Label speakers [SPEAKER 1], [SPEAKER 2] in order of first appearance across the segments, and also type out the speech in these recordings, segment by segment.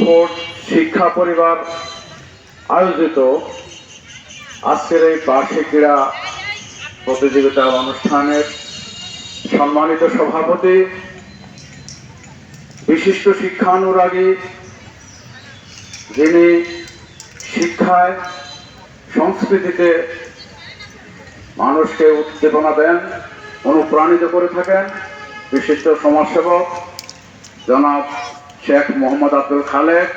[SPEAKER 1] Oxford শিক্ষা পরিবার আয়োজিত আজকের এই বার্ষিক ক্রীড়া প্রতিযোগিতা অনুষ্ঠানের সম্মানিত সভাপতি, বিশিষ্ট শিক্ষানুরাগী, যিনি শিক্ষায় সংস্কৃতিতে মানুষকে উদ্দীপনা দেন, অনুপ্রাণিত করে থাকেন, বিশিষ্ট সমাজসেবক জনাব শেখ মোহাম্মদ আব্দুল খালেক,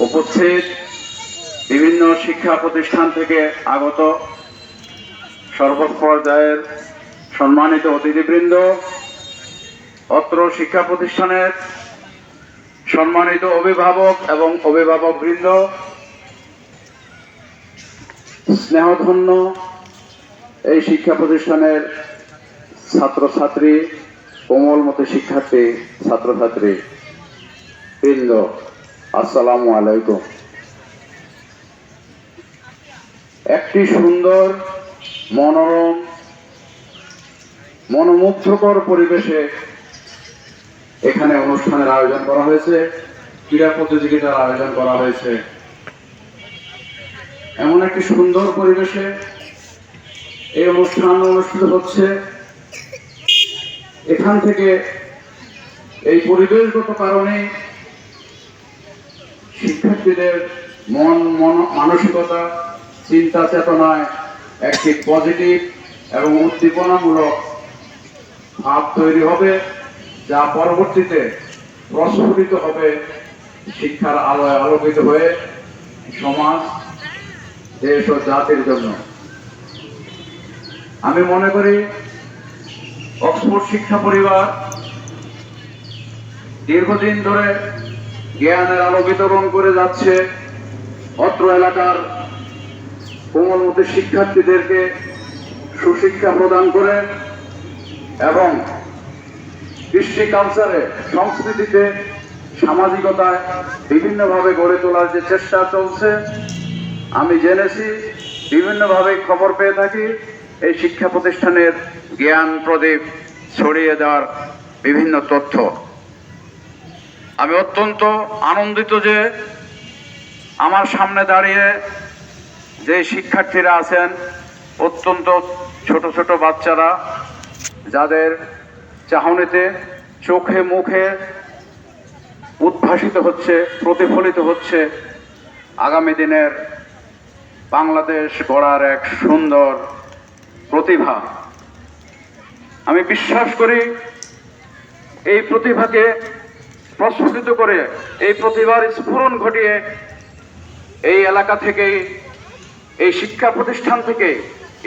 [SPEAKER 1] উপস্থিত বিভিন্ন শিক্ষা প্রতিষ্ঠান থেকে আগত সর্বপর্যায়ের সম্মানিত অতিথিবৃন্দ, অত্র শিক্ষা প্রতিষ্ঠানের সম্মানিত অভিভাবক এবং অভিভাবকবৃন্দ, স্নেহধন্য এই শিক্ষা প্রতিষ্ঠানের ছাত্রছাত্রী, কোমলমতি শিক্ষার্থী ছাত্রছাত্রী বৃন্দ, আসসালামু আলাইকুম। একটি সুন্দর, মনোরম, মনোমুগ্ধকর পরিবেশে এখানে অনুষ্ঠানের আয়োজন করা হয়েছে, ক্রীড়া প্রতিযোগিতার আয়োজন করা হয়েছে। এমন একটি সুন্দর পরিবেশে এই অনুষ্ঠান অনুষ্ঠিত হচ্ছে। এখান থেকে এই পরিবেশগত কারণে শিক্ষার্থীদের মানসিকতা, চিন্তা চেতনায় একটি পজিটিভ এবং উদ্দীপনামূলক ভাব তৈরি হবে, যা পরবর্তীতে প্রস্ফুটিত হবে শিক্ষার আলোয় আলোকিত হয়ে সমাজ, দেশ ও জাতির জন্য। আমি মনে করি অক্সফোর্ড শিক্ষা পরিবার দীর্ঘদিন ধরে জ্ঞানের আলো বিতরণ করে যাচ্ছে। অত্র এলাকার কোমলমতি শিক্ষার্থীদেরকে সুশিক্ষা প্রদান করে এবং কৃষ্টি কালচারে, সংস্কৃতিতে, সামাজিকতায় বিভিন্নভাবে গড়ে তোলার যে চেষ্টা চলছে, আমি জেনেছি, বিভিন্নভাবে খবর পেয়ে থাকি, এই শিক্ষা প্রতিষ্ঠানের জ্ঞান প্রদীপ ছড়িয়ে দেওয়ার বিভিন্ন তথ্য। আমি অত্যন্ত আনন্দিত যে আমার সামনে দাঁড়িয়ে যে শিক্ষার্থীরা আছেন, অত্যন্ত ছোট ছোট বাচ্চারা, যাদের চাহনিতে, চোখে মুখে উদ্ভাসিত হচ্ছে, প্রতিফলিত হচ্ছে আগামী দিনের বাংলাদেশ গড়ার এক সুন্দর প্রতিভা। আমি বিশ্বাস করি এই প্রতিভাকে প্রস্ফুটিত করে, এই প্রতিভার স্ফুরণ ঘটিয়ে এই এলাকা থেকে, এই শিক্ষা প্রতিষ্ঠান থেকে,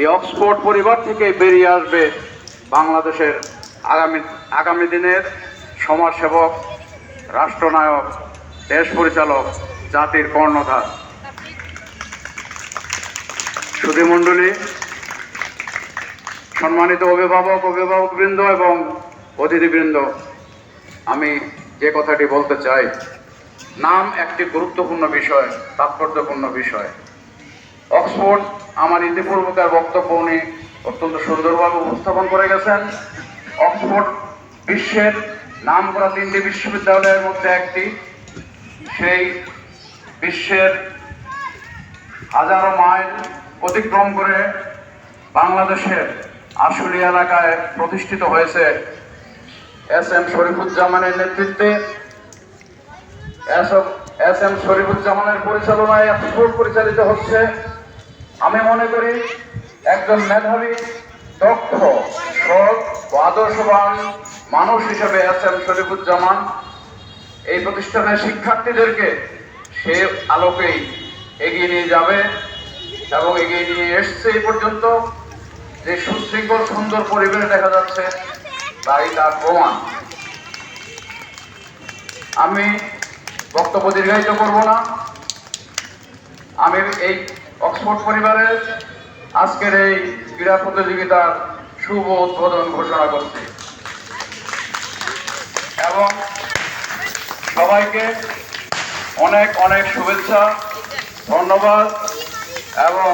[SPEAKER 1] এই অক্সফোর্ড পরিবার থেকে বেরিয়ে আসবে বাংলাদেশের আগামী দিনের সমাজসেবক, রাষ্ট্রনায়ক, দেশ পরিচালক, জাতির কর্ণধার। সুধীমণ্ডলী, সম্মানিত অভিভাবকবৃন্দ এবং অতিথিবৃন্দ, আমি যে কথাটি বলতে চাই, নাম একটি গুরুত্বপূর্ণ বিষয়, তাৎপর্যপূর্ণ বিষয়। অক্সফোর্ড, আমার ইতিপূর্বকার বক্তব্য উনি অত্যন্ত সুন্দরভাবে উপস্থাপন করে গেছেন। অক্সফোর্ড বিশ্বের নামকরা 3টি বিশ্ববিদ্যালয়ের মধ্যে একটি। সেই বিশ্বের হাজারো মাইল অতিক্রম করে বাংলাদেশের আশুলিয়া এলাকায় প্রতিষ্ঠিত হয়েছে এস.এম. শরীফুজ্জামানের নেতৃত্বে। এস.এম. শরীফুজ্জামানের পরিচালনায় অক্সফোর্ড পরিচালিত হচ্ছে। আমি মনে করি একজন মেধাবী, দক্ষ, সৎ ও আদর্শবান মানুষ হিসেবে এস.এম. শরীফুজ্জামান এই প্রতিষ্ঠানের শিক্ষার্থীদেরকে সে আলোকেই এগিয়ে নিয়ে যাবে এবং এগিয়ে নিয়ে এসছে। এই পর্যন্ত যে সুশৃঙ্খল সুন্দর পরিবেশ দেখা যাচ্ছে, তাই তার প্রমাণ। আমি বক্তব্য দীর্ঘায়িত করব না। আমি এই অক্সফোর্ড পরিবারের আজকের এই ক্রীড়া প্রতিযোগিতার শুভ উদ্বোধন ঘোষণা করছি এবং সবাইকে অনেক অনেক শুভেচ্ছা, ধন্যবাদ এবং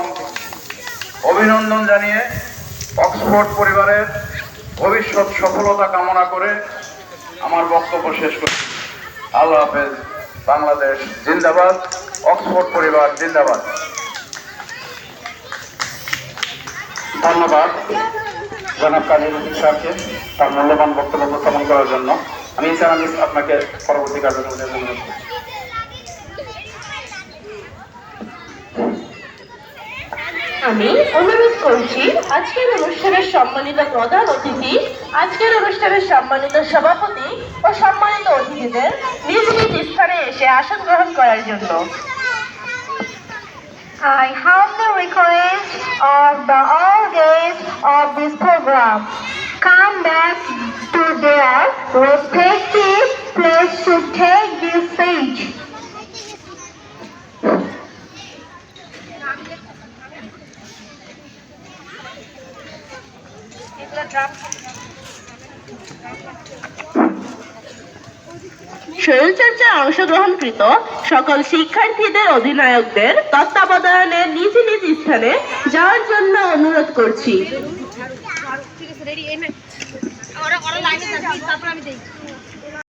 [SPEAKER 1] অভিনন্দন জানিয়ে অক্সফোর্ড পরিবারের ভবিষ্যৎ সফলতা কামনা করে আমার বক্তব্য শেষ করছি। আল্লাহ হাফেজ। বাংলাদেশ জিন্দাবাদ, অক্সফোর্ড পরিবার জিন্দাবাদ। ধন্যবাদ জনাব কাজী রফিক সাহেবকে তার মূল্যবান বক্তব্য উপস্থাপন করার জন্য। আমি এছাড়া আপনাকে পরবর্তী কার্যক্রমে অনুরোধ করছি।
[SPEAKER 2] আমি অনুরোধ করছি আজকের অনুষ্ঠানের সম্মানিত প্রধান অতিথি, আজকের অনুষ্ঠানের সম্মানিত সভাপতি ও সম্মানিত অতিথিদের নিজ নিজ স্থানে এসে আসন গ্রহণ করার জন্য।
[SPEAKER 3] I humbly request of the all guests of this program come back to their respective place to take this seat.
[SPEAKER 2] শরীরচর্চায় অংশগ্রহণকৃত সকল শিক্ষার্থীদের অধিনায়কদের তত্ত্বাবধানে নিজ নিজ স্থানে যাওয়ার জন্য অনুরোধ করছি।
[SPEAKER 4] ঠিক আছে রেডি এই ওরা লাইনে যাচ্ছি তারপর আমি দেখি